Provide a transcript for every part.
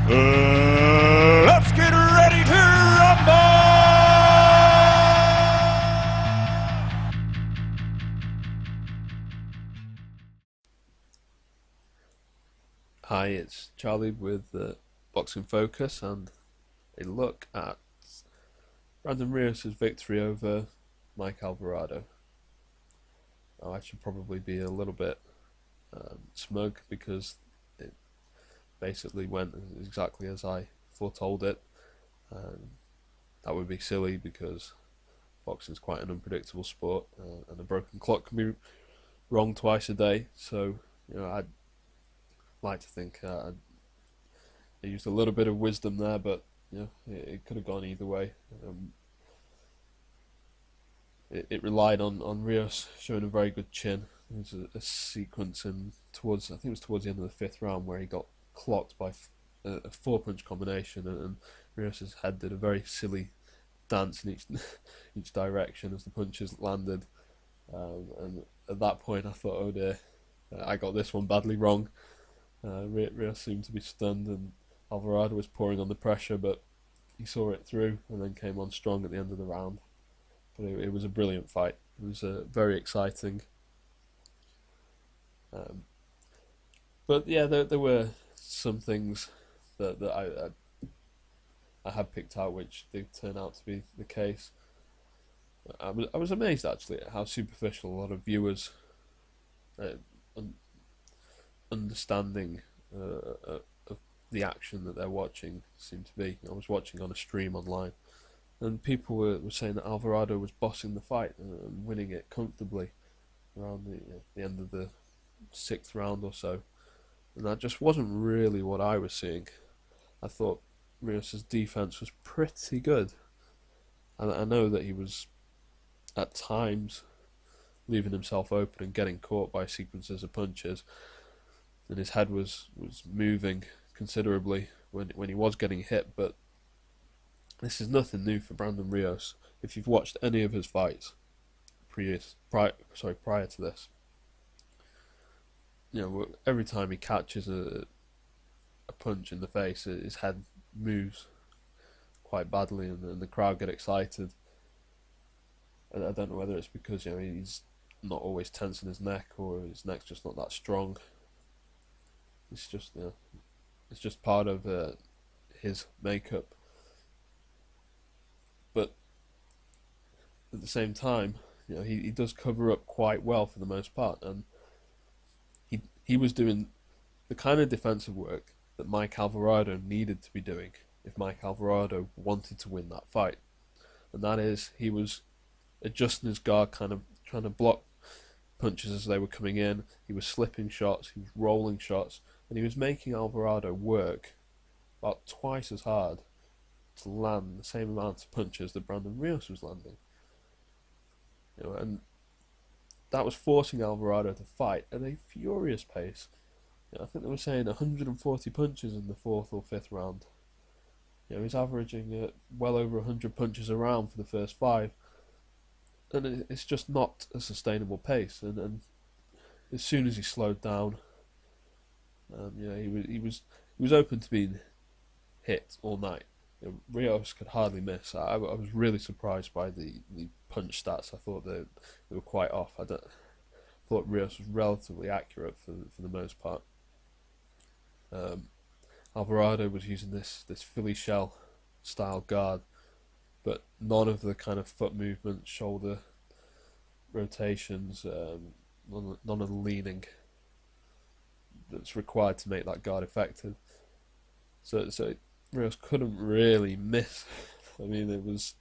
Let's get ready to rumble! Hi, it's Charlie with Boxing Focus and a look at Brandon Rios' victory over Mike Alvarado. Now, I should probably be a little bit smug because it basically went exactly as I foretold it. That would be silly because boxing is quite an unpredictable sport, and a broken clock can be wrong twice a day. So, I'd like to think I used a little bit of wisdom there, but it could have gone either way. It relied on Rios showing a very good chin. There was a sequence I think it was towards the end of the fifth round where he got clocked by a four-punch combination, and Rios' head did a very silly dance in each direction as the punches landed. And at that point, I thought, oh dear, I got this one badly wrong. Rios seemed to be stunned, and Alvarado was pouring on the pressure, but he saw it through and then came on strong at the end of the round. But it was a brilliant fight. It was very exciting. But yeah, there were some things that I had picked out which did turn out to be the case. I was amazed actually at how superficial a lot of viewers understanding of the action that they're watching seem to be. I was watching on a stream online, and people were saying that Alvarado was bossing the fight and winning it comfortably around the end of the sixth round or so, and that just wasn't really what I was seeing. I thought Rios' defense was pretty good, and I know that he was at times leaving himself open and getting caught by sequences of punches, and his head was moving considerably when he was getting hit. But this is nothing new for Brandon Rios. If you've watched any of his fights prior to this, every time he catches a punch in the face, his head moves quite badly, and the crowd get excited. And I don't know whether it's because he's not always tensing his neck, or his neck's just not that strong. It's just part of his makeup. But at the same time, he does cover up quite well for the most part, and he was doing the kind of defensive work that Mike Alvarado needed to be doing if Mike Alvarado wanted to win that fight. And that is, he was adjusting his guard, kind of trying to block punches as they were coming in. He was slipping shots, he was rolling shots, and he was making Alvarado work about twice as hard to land the same amount of punches that Brandon Rios was landing. And that was forcing Alvarado to fight at a furious pace. I think they were saying 140 punches in the fourth or fifth round. He's averaging well over 100 punches a round for the first five, and it's just not a sustainable pace. And as soon as he slowed down, he was open to being hit all night. Rios could hardly miss. I was really surprised by the punch stats. I thought they were quite off. Thought Rios was relatively accurate for the most part. Alvarado was using this Philly shell style guard, but none of the kind of foot movements, shoulder rotations, none of the leaning that's required to make that guard effective. So Rios couldn't really miss. I mean, it was.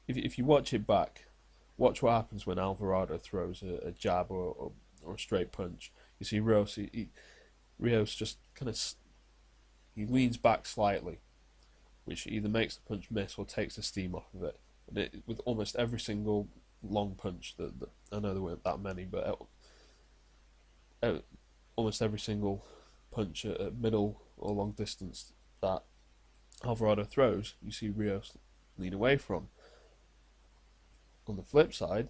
If you watch it back, watch what happens when Alvarado throws a jab or a straight punch. You see Rios just kind of he leans back slightly, which either makes the punch miss or takes the steam off of it. And with almost every single long punch that I know there weren't that many, but almost every single punch at middle or long distance that Alvarado throws, you see Rios lean away from. On the flip side,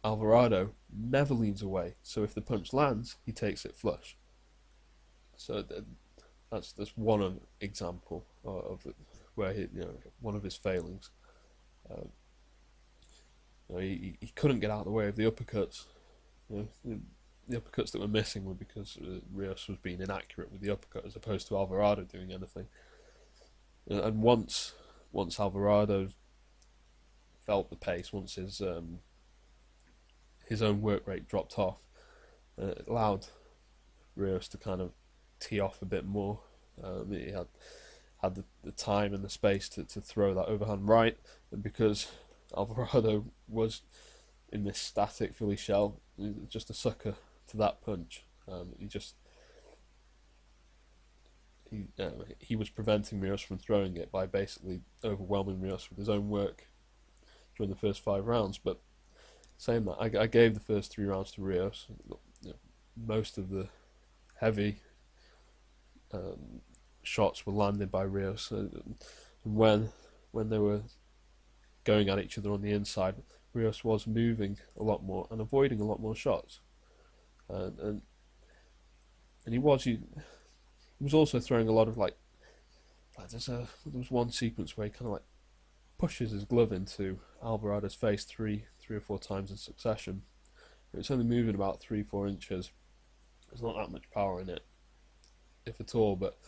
Alvarado never leans away, so if the punch lands, he takes it flush. So that's one example of where one of his failings. Um, he couldn't get out of the way of the uppercuts. The uppercuts that were missing were because Rios was being inaccurate with the uppercut as opposed to Alvarado doing anything. And once Alvarado felt the pace, once his own work rate dropped off, it allowed Rios to kind of tee off a bit more. He had the time and the space to throw that overhand right, and because Alvarado was in this static Philly shell, just a sucker to that punch. He was preventing Rios from throwing it by basically overwhelming Rios with his own work during the first 5 rounds. But saying that, I gave the first 3 rounds to Rios. Most of the heavy shots were landed by Rios. When they were going at each other on the inside, Rios was moving a lot more and avoiding a lot more shots, and he was also throwing a lot of like there was one sequence where he kind of like pushes his glove into Alvarado's face three or four times in succession. It's only moving about 3-4 inches. There's not that much power in it, if at all, but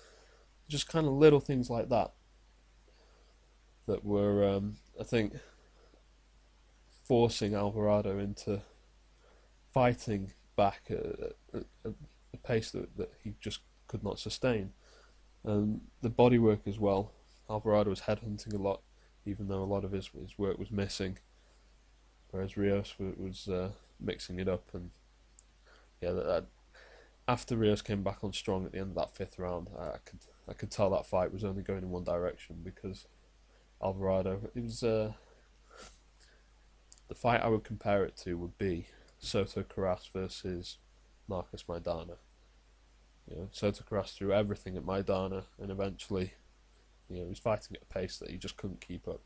just kind of little things like that were, I think, forcing Alvarado into fighting back at a pace that he just could not sustain. And the bodywork as well. Alvarado was headhunting a lot, even though a lot of his work was missing, whereas Rios was mixing it up. And yeah, after Rios came back on strong at the end of that 5th round, I could tell that fight was only going in one direction, because Alvarado, it was the fight I would compare it to would be Soto Karass versus Marcus Maidana. Soto Karass threw everything at Maidana, and eventually, he was fighting at a pace that he just couldn't keep up.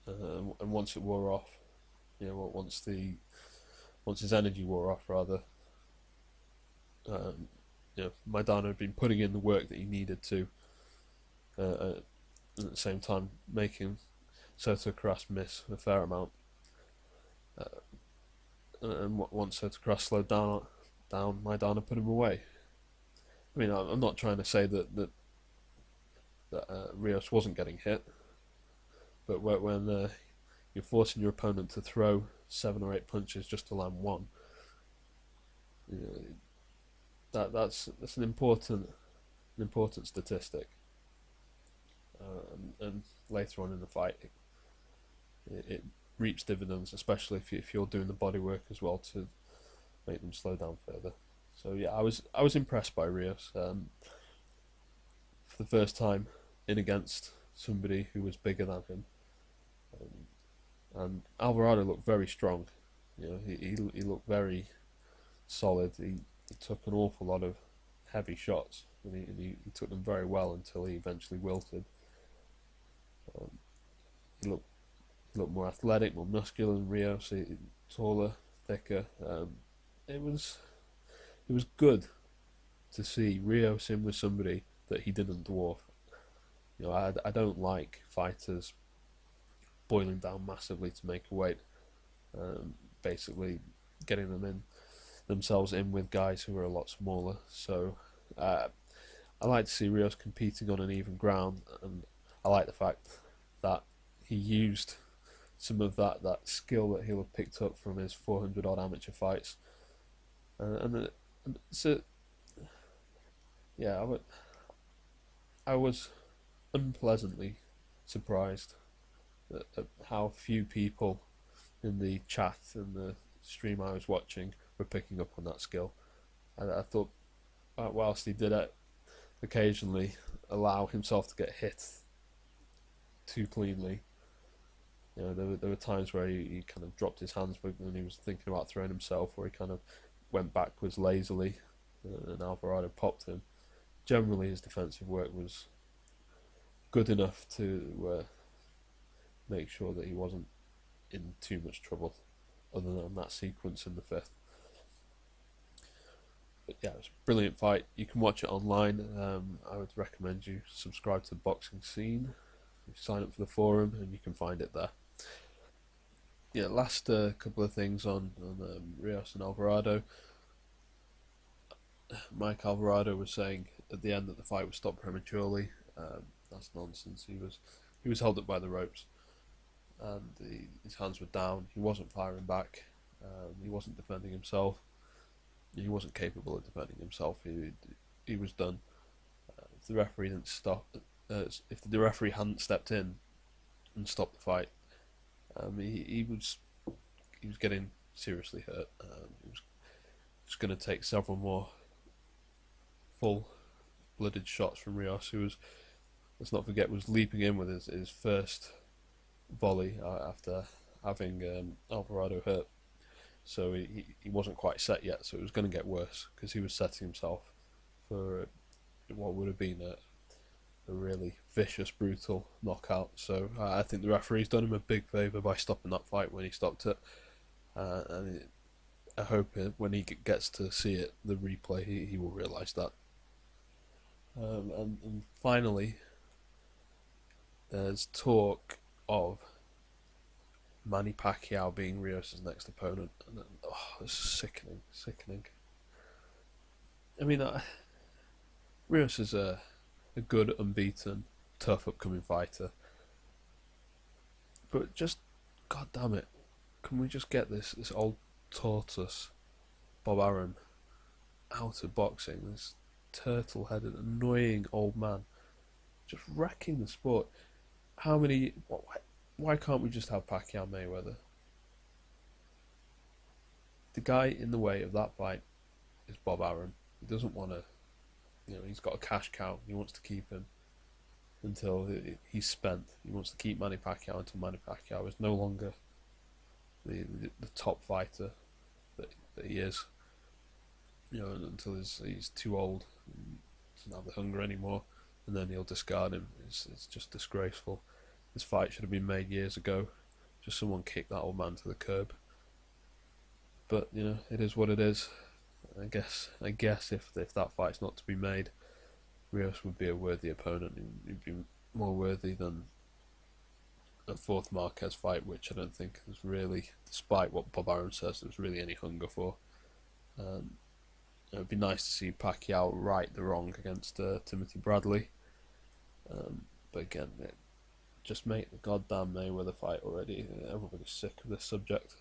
And once it wore off, once his energy wore off, rather, Maidana had been putting in the work that he needed to, at the same time making Soto Karass miss a fair amount. And once Soto Karass slowed down, Maidana put him away. I mean, I'm not trying to say that Rios wasn't getting hit, but when you're forcing your opponent to throw 7 or 8 punches just to land one, that's an important statistic. And later on in the fight, it reaps dividends, especially if you're doing the body work as well to make them slow down further. So yeah, I was impressed by Rios for the first time in against somebody who was bigger than him. And Alvarado looked very strong. He looked very solid. He took an awful lot of heavy shots, and he took them very well until he eventually wilted. He looked more athletic, more muscular than Rios. Taller, thicker. It was good to see Rios in with somebody that he didn't dwarf. I don't like fighters boiling down massively to make a weight, basically getting themselves in with guys who are a lot smaller. So I like to see Rios competing on an even ground, and I like the fact that he used some of that skill that he'll have picked up from his 400 odd amateur fights, so yeah, I was unpleasantly surprised at how few people in the chat and the stream I was watching were picking up on that skill. I thought, whilst he did occasionally allow himself to get hit too cleanly, there were times where he kind of dropped his hands when he was thinking about throwing himself, or he kind of went backwards lazily, and Alvarado popped him. Generally, his defensive work was good enough to make sure that he wasn't in too much trouble, other than that sequence in the 5th. But yeah, it was a brilliant fight. You can watch it online. I would recommend you subscribe to the Boxing Scene. You sign up for the forum, and you can find it there. Yeah, last couple of things on Rios and Alvarado. Mike Alvarado was saying at the end that the fight was stopped prematurely. That's nonsense. He was held up by the ropes, and his hands were down. He wasn't firing back. He wasn't defending himself. He wasn't capable of defending himself. He was done. If the referee didn't stop, if the referee hadn't stepped in and stopped the fight, he was getting seriously hurt. It was just going to take several more full-blooded shots from Rios, who was, let's not forget, was leaping in with his first volley after having Alvarado hurt. So he wasn't quite set yet, so it was going to get worse because he was setting himself for what would have been a really vicious, brutal knockout. So I think the referee's done him a big favour by stopping that fight when he stopped it. I hope when he gets to see it, the replay, he will realise that. And finally, there's talk of Manny Pacquiao being Rios' next opponent, and it's sickening, sickening. I mean, Rios is a good, unbeaten, tough, upcoming fighter, but just, god damn it, can we just get this old tortoise, Bob Arum, out of boxing? This turtle-headed, annoying old man, just wrecking the sport. Why can't we just have Pacquiao Mayweather? The guy in the way of that fight is Bob Arum. He doesn't want to, he's got a cash cow. He wants to keep him until he's spent. He wants to keep Manny Pacquiao until Manny Pacquiao is no longer the top fighter that he is. Until he's too old, doesn't have the hunger anymore, and then he'll discard him. It's just disgraceful. This fight should have been made years ago. Just someone kicked that old man to the curb. But it is what it is. I guess if that fight's not to be made, Rios would be a worthy opponent. He'd be more worthy than a fourth Marquez fight, which I don't think is really, despite what Bob Arum says, there's really any hunger for. It would be nice to see Pacquiao right the wrong against Timothy Bradley. But again, just make the goddamn Mayweather fight already. Everybody's sick of this subject.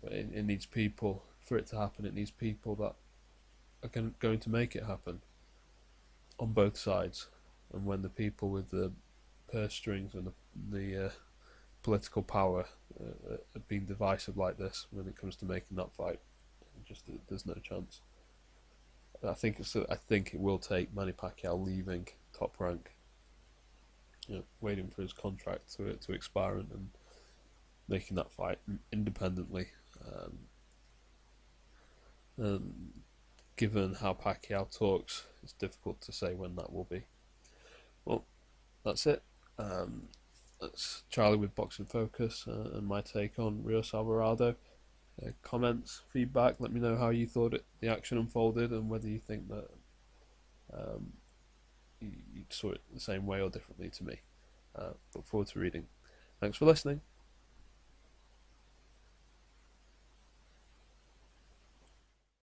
But it needs people, for it to happen, it needs people that are going to make it happen on both sides. And when the people with the purse strings and the political power are being divisive like this, when it comes to making that fight, there's no chance. I think it will take Manny Pacquiao leaving Top Rank, waiting for his contract to expire and making that fight independently. Given how Pacquiao talks, it's difficult to say when that will be. Well, that's it. That's Charlie with Boxing Focus and my take on Rios Alvarado. Comments, feedback, let me know how you thought the action unfolded and whether you think that you saw it the same way or differently to me. Look forward to reading. Thanks for listening.